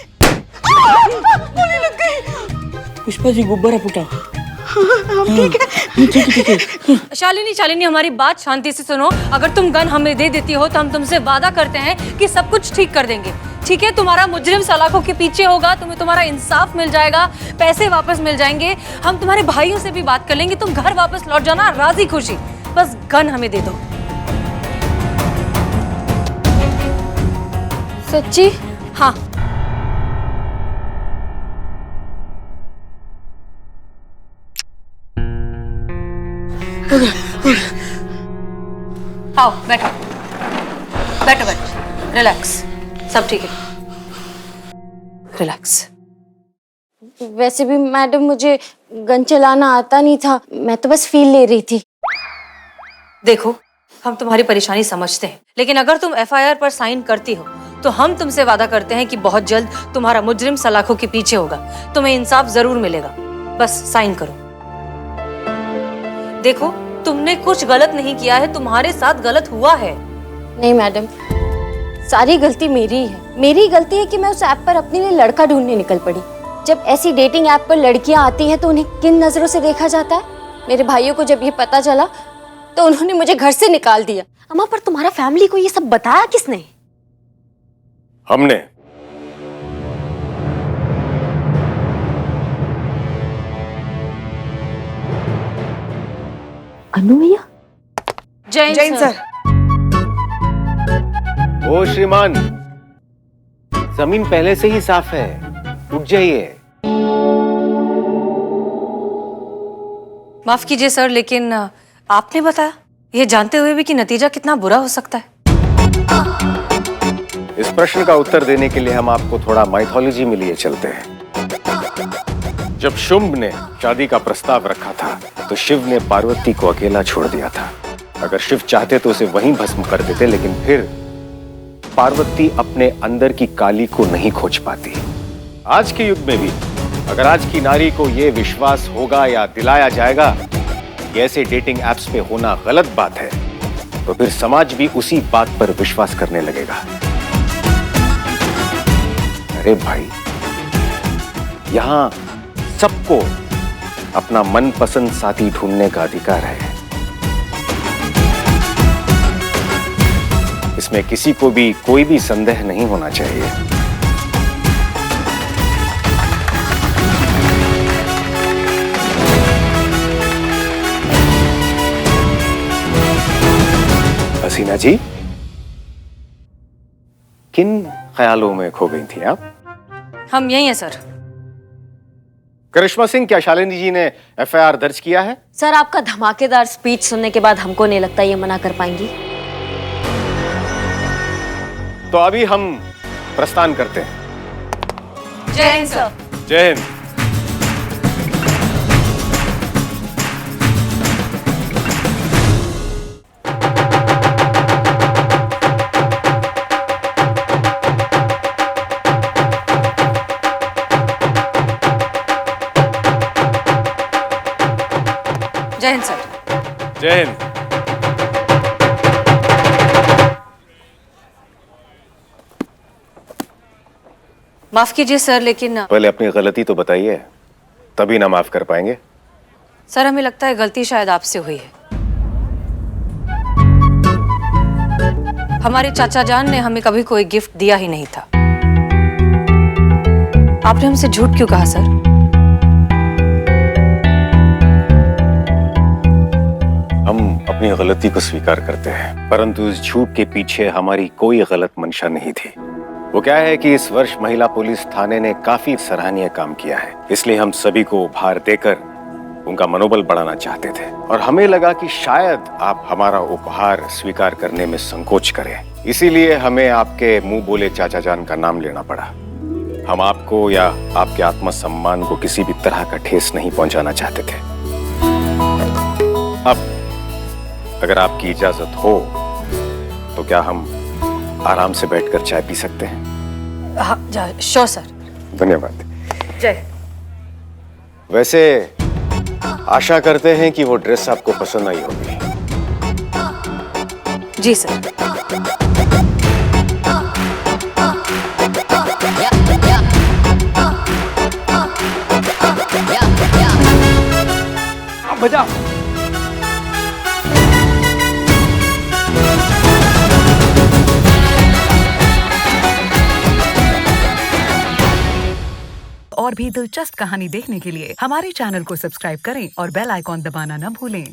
गोली लग गई। पुष्पा जी गुब्बारा फूटा। ठीक है। शालिनी हमारी बात शांति से सुनो। अगर तुम गन हमें दे देती हो तो हम तुमसे वादा करते हैं कि सब कुछ ठीक कर देंगे। ठीक है, तुम्हारा मुजरिम सलाखों के पीछे होगा, तुम्हें तुम्हारा इंसाफ मिल जाएगा, पैसे वापस मिल जाएंगे, हम तुम्हारे भाइयों से भी बात कर लेंगे, तुम घर वापस लौट जाना राजी खुशी। बस गन हमें दे दो। सच्ची? हाँ। आओ बैठो, रिलैक्स, सब ठीक है, रिलैक्स। वैसे भी मैडम मुझे गन चलाना आता नहीं था, मैं तो बस फील ले रही थी। देखो, हम तुम्हारी परेशानी समझते हैं, लेकिन अगर तुम एफआईआर पर साइन करती हो तो हम तुमसे वादा करते हैं कि बहुत जल्द तुम्हारा मुजरिम सलाखों के पीछे होगा, तुम्हें इंसाफ जरूर मिलेगा। बस साइन करो। देखो, तुमने कुछ गलत नहीं किया है, तुम्हारे साथ गलत हुआ है। नहीं मैडम, सारी गलती मेरी ही है। मेरी गलती है कि मैं उस ऐप पर अपने लिए लड़का ढूंढने निकल पड़ी। जब ऐसी डेटिंग ऐप पर लड़कियां आती हैं तो उन्हें किन नजरों से देखा जाता है। मेरे भाइयों को जब ये पता चला तो उन्होंने मुझे घर से निकाल दिया। अम्मा, पर तुम्हारा फैमिली को ये सब बताया किसने? हमने। अनु भैया? जैन सर। ओ श्रीमान, जमीन पहले से ही साफ है, उठ जाइए। माफ कीजिए सर, लेकिन आपने बताया, ये जानते हुए भी कि नतीजा कितना बुरा हो सकता है। इस प्रश्न का उत्तर देने के लिए हम आपको थोड़ा माइथोलॉजी में लिए चलते हैं। जब शुंभ ने शादी का प्रस्ताव रखा था तो शिव ने पार्वती को अकेला छोड़ दिया था। अगर शिव चाहते तो उसे वहीं भस्म कर देते, लेकिन फिर पार्वती अपने अंदर की काली को नहीं खोज पाती। आज के युग में भी अगर आज की नारी को यह विश्वास होगा या दिलाया जाएगा कि ऐसे डेटिंग एप्स पे होना गलत बात है, तो फिर समाज भी उसी बात पर विश्वास करने लगेगा। अरे भाई, यहां सबको अपना मनपसंद साथी ढूंढने का अधिकार है। इसमें किसी को भी कोई भी संदेह नहीं होना चाहिए। हसीना जी, किन ख्यालों में खो गई थी आप? हम यही हैं सर। करिश्मा सिंह, क्या शालिनी जी ने एफआईआर दर्ज किया है? सर, आपका धमाकेदार स्पीच सुनने के बाद हमको नहीं लगता ये मना कर पाएंगी। तो अभी हम प्रस्थान करते हैं। जय हिंद सर। जय हिंद। जय हिंद सर। जय हिंद। माफ कीजिए सर, लेकिन पहले अपनी गलती तो बताइए, तभी ना माफ कर पाएंगे। सर, हमें लगता है गलती शायद आपसे हुई है। हमारे चाचा जान ने हमें कभी कोई गिफ्ट दिया ही नहीं था। आपने हमसे झूठ क्यों कहा सर? हम अपनी गलती को स्वीकार करते हैं, परंतु इस झूठ के पीछे हमारी कोई गलत मंशा नहीं थी। वो क्या है कि इस वर्ष महिला पुलिस थाने ने काफी सराहनीय काम किया है, इसलिए हम सभी को उपहार देकर उनका मनोबल बढ़ाना चाहते थे। और हमें लगा कि शायद आप हमारा उपहार स्वीकार करने में संकोच करें, इसीलिए हमें आपके मुंह बोले चाचा जान का नाम लेना पड़ा। हम आपको या आपके आत्मसम्मान को किसी भी तरह का ठेस नहीं पहुंचाना चाहते थे। अब अगर आपकी इजाजत हो तो क्या हम आराम से बैठकर चाय पी सकते हैं? हाँ, श्योर सर। धन्यवाद। जय। वैसे आशा करते हैं कि वो ड्रेस आपको पसंद आई होगी। जी सर। बजाओ। और भी दिलचस्प कहानी देखने के लिए हमारे चैनल को सब्सक्राइब करें और बेल आइकॉन दबाना न भूलें।